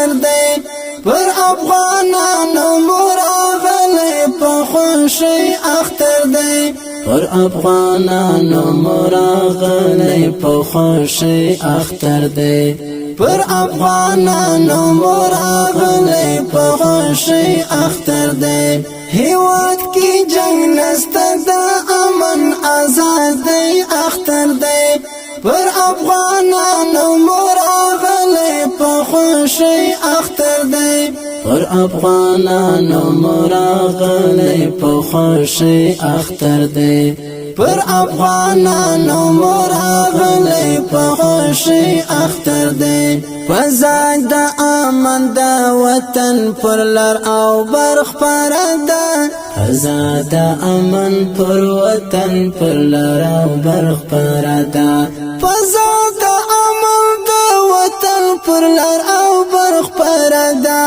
اختر دی پر افغانانو مراغلی په خوشی اختر دی پر افغانانو مراغلی په خوشی اختر دی پر افغانانو مراغلی په خوشی اختر دی هیواد کی جنگ نسته د امن آزادی اختر دی پر افغانانو مراغلی په خوشی اختر دی پر افغانانو مراغلی په خوشی اختر دی پر افغانانو مراغلی په خوشی اختر دی پزاج د امن د وطن پر لر او برخ پردا پزاج د امن پر وطن پر لر او برخ پردا پزاج د امن د وطن پر لر او برخ پردا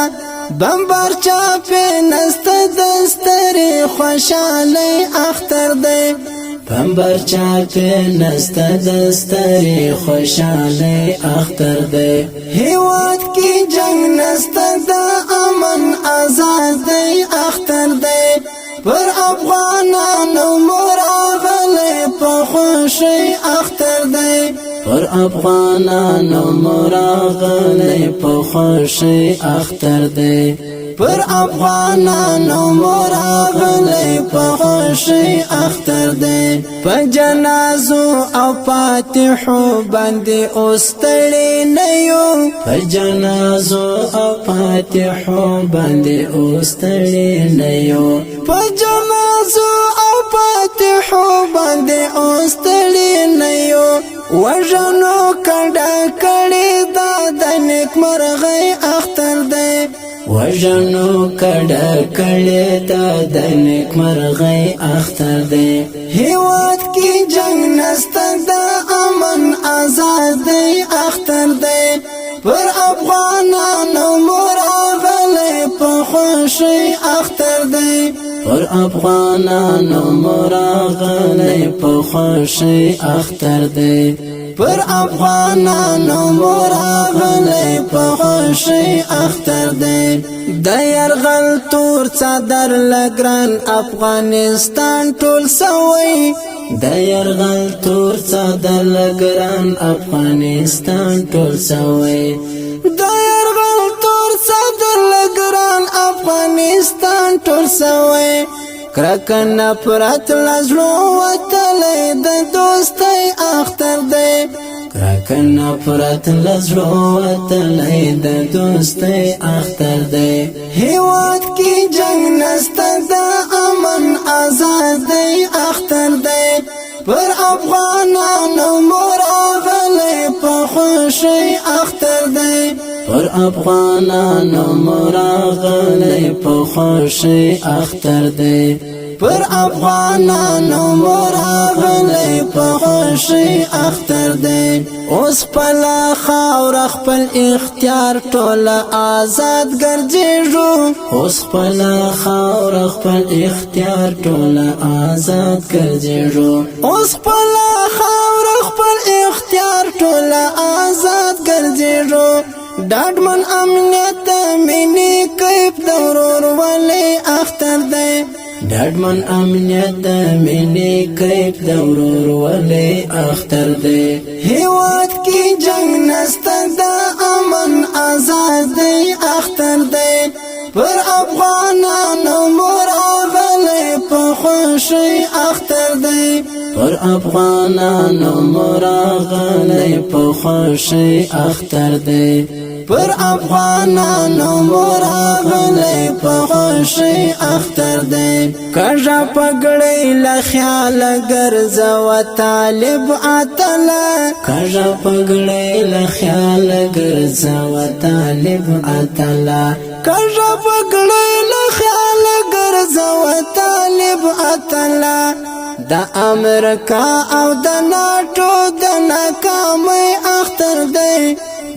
بمبار چاپی نست دستری خوشالی اختر دی بمبر چاپی نست دستری خوشالی اختر دی هیواد کی جنگ نست دا امن آزادی اختر دی پر افغانانو مراغلی په خوشی اختر دی پر افغانانو مراغلی په خوشی اختر دی پر افغانانو مراغلی په خوشی اختر دی په جنازو او فاتحو باندې اوستړي نه یو په جنازو او فاتحو باندې اوستړي نه یو په جنازو او فاتحو باندې اوستړي نه یو وژنو کډه کړي دا د نیکمرغۍ اختر دی وژنو کډه کړي دا د نیکمرغۍ اختر دی هیواد کی جنگ نسته د امن آزادی اختر دی پر افغانانو مراغلی په خوشی اختر دی پر افغانانو مراغلی په خوشی اختر دی پر افغانانو مراغلی په خوشی اختر دی د یرغل تور څادر لګران افغانستان ټول سوی د یرغل تور څادر لګران افغانستان ټول سوی د یرغل تور څادر لګران افغانستان ټول سوی کرکه نفرت لزړو وتلی د دوستۍ اختر دی کرکه نفرت لزړو وتلی د دوستۍ اختر دی هیواد کی جنگ نسته د امن آزادی اختر دی پر افغانانو مراغلی په خوشی اختر دی پر افغانانو مراغلی په خوشی اختر دی پر افغانانو مراغلی په خوشی اختر دی اوس پلا خاور خپل اختیار ټول آزاد ګرځېږو اوس پلا خاور خپل اختیار ټول آزاد ګرځېږو اوس پلا خاور خپل اختیار ټول آزاد ګرځېږو ډاډمن امنیت مینی کیف دورور ولی اختر دی ډاډمن امنیت مینی کیف دورور ولی اختر دی هیواد کی جنگ نسته د امن آزادی اختر دی پر افغانانو مراغلی په خوشی اختر دی پر افغانانو مراغلی په خوشی اختر دی پر افغانانو مراغلی په خوشی اختر دی کژا پګړی له خیال ګرځو طالب اتلا کژا پګړی له خیال ګرځو طالب اتلا کژا پګړی له خیال ګرځو طالب اتلا د امریکا او د ناټو د ناکامۍ اختر دی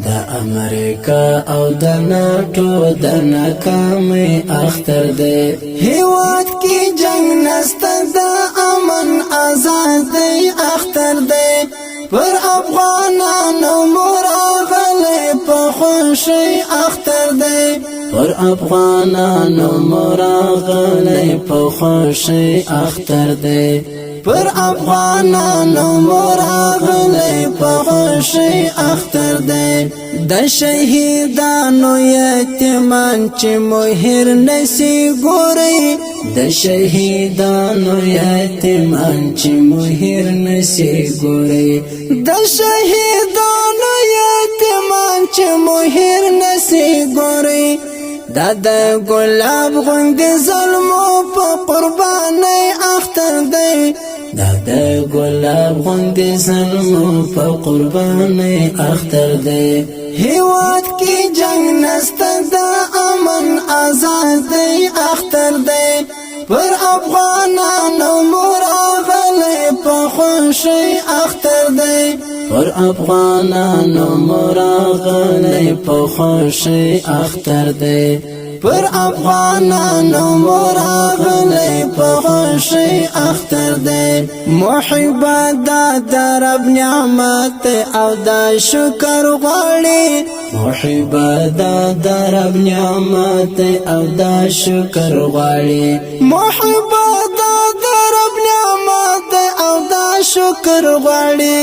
د امریکا او د ناټو د ناکامۍ اختر دی هیواد کی جنگ نسته د امن آزادی اختر دی پر افغانانو مراغلی په خوشی اختر دی پر افغانانو مراغلی په خوشی اختر دی پر افغانانو مراغلی په خوشی اختر دی د شهیدانو یتیمان چې مهر نسی ګوري د شهیدانو یتیمان چې مهر نسی ګوري د شهیدانو یتیمان چې مهر نسی ګوري دا د ګلاب غوندې ظلمو په قربانۍ اختر دی دا د ګلاب غوندې ظلمو په قربانۍ اختر دی هیواد کی جنگ نسته د امن آزادۍ اختر دی پر افغانانو مراغلی په خوشی اختر دی پر افغانانو مراغلی په خوشی اختر دی پر افغانانو مراغلی په خوشی اختر دی محبه دا د رب نعمت او دا شکر غواړي محبه دا د رب نعمت او دا شکر غواړي محبه دا د رب نعمت او دا شکر غواړي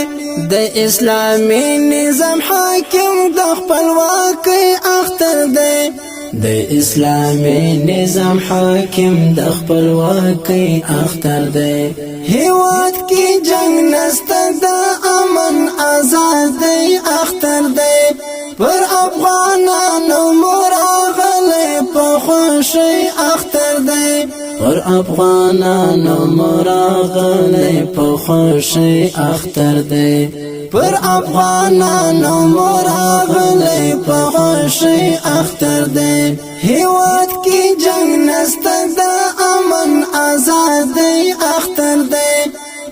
د اسلامي نظام حاکم د خپلواکۍ اختر دی د اسلامي نظام حاکم د خپلواکۍ اختر دی هیواد کی جنگ نسته د امن آزادۍ اختر دی پر افغانانو مراغلی په خوشی اختر دی پر افغانانو مراغلی په خوشی اختر دی پر افغانانو مراغلی په خوشی اختر دی هیواد کی جنگ نسته د امن آزادۍ اختر دی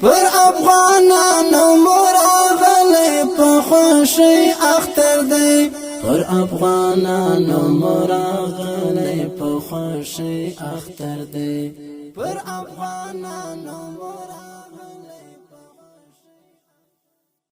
پر افغانانو مراغلی په خوشی اختر دی پر افغانانو مراغلی په خوشی اختر دی پر افغانانو مراغلی